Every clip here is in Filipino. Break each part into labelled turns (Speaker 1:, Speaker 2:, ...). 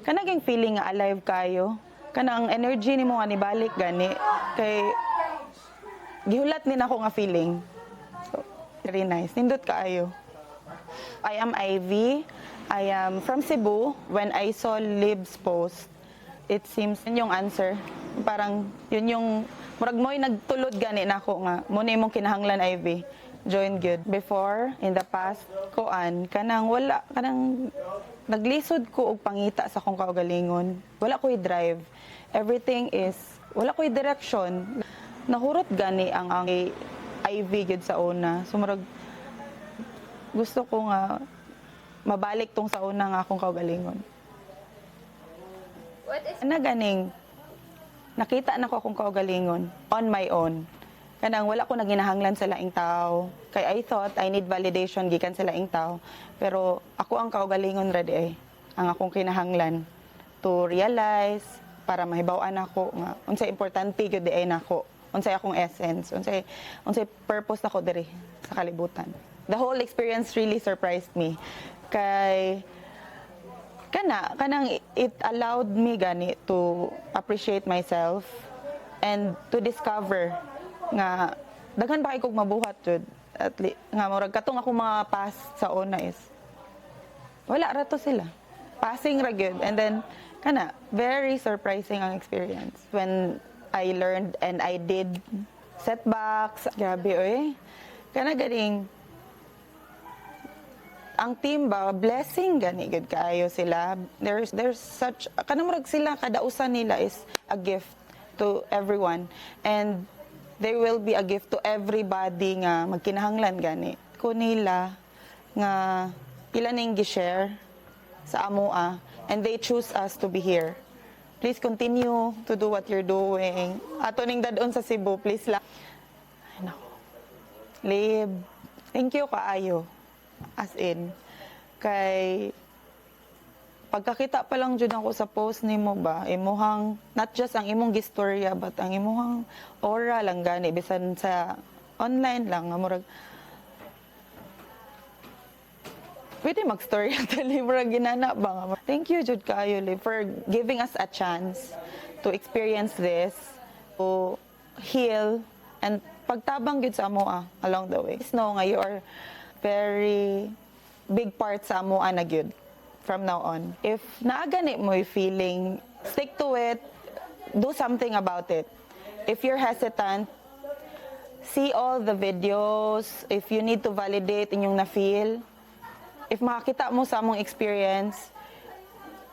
Speaker 1: Kanaging feeling nga alive kayo. Kanang energy nimo nga nibalik gani kay gihulat ni nako nga feeling. So, very nice. Nindot kaayo. I am Ivy. I am from Cebu. When I saw Lib's post, it seems yun yung answer. Parang yun yung murag mo'y nagtulod gani nako nga mo na imong kinahanglan Ivy. Join good. Before, in the past, koan, kanang wala, kanang naglisod ko og pangita sa akong kaugalingon. Wala ko'y drive. Everything is, wala ko'y direction. Nahurot gani ang IV gud sa una. So murag, gusto ko nga mabalik tong sa una nga akong kaugalingon. Na ganing, nakita na ko akong kaugalingon on my own. Kanang wala ko naginahanglan sa laing tao. Kay I thought I need validation gikan sa laing tao. Pero ako ang kaugalingon ra di ang akong kinahanglan to realize para mahibaw-an ako nga unsay importante gyud di nako. Unsay akong essence, unsay purpose nako diri sa kalibutan. The whole experience really surprised me. Kay kanang it allowed me gani to appreciate myself and to discover nga daghan ba kay kog mabuhat jud at nga murag katong ako mga past sa una is wala ra to sila passing ra gyud and then very surprising ang experience when I learned and I did setbacks. Grabe oy ganing ang team ba blessing gani gud kaayo sila. There's such kanang murag sila kada usa nila is a gift to everyone and they will be a gift to everybody nga magkinahanglan gani ko nila nga pila ning gi-share sa amoa and they choose us to be here. Please continue to do what you're doing. Ato ning dadon sa Cebu, please lang. Ay nako. Lib, thank you kaayo. As in kay pagkakita pa lang jud ako sa post nimo ba, imuhang not just ang imong gistorya but ang imuhang aura lang gani bisan sa online lang nga murag pwede mag-story actually murag ginana ba nga. Thank you jud kaayo Liv for giving us a chance to experience this, to heal and pagtabang gid sa amoa along the way. Just know nga you are very big part sa amoa na gyud. From now on. If naagani mo yung feeling, stick to it, do something about it. If you're hesitant, see all the videos, if you need to validate inyong na-feel, if makakita mo sa among experience,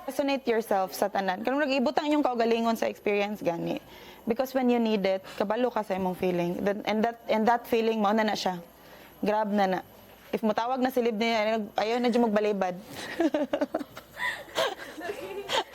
Speaker 1: resonate yourself sa tanan. Kung nag-ibutang inyong kaugalingon sa experience gani. Because when you need it, kabalo ka sa imong feeling. And that feeling, mauna na siya. Grab na. If mutawag na silib niya, ayaw na dyan magbalibad.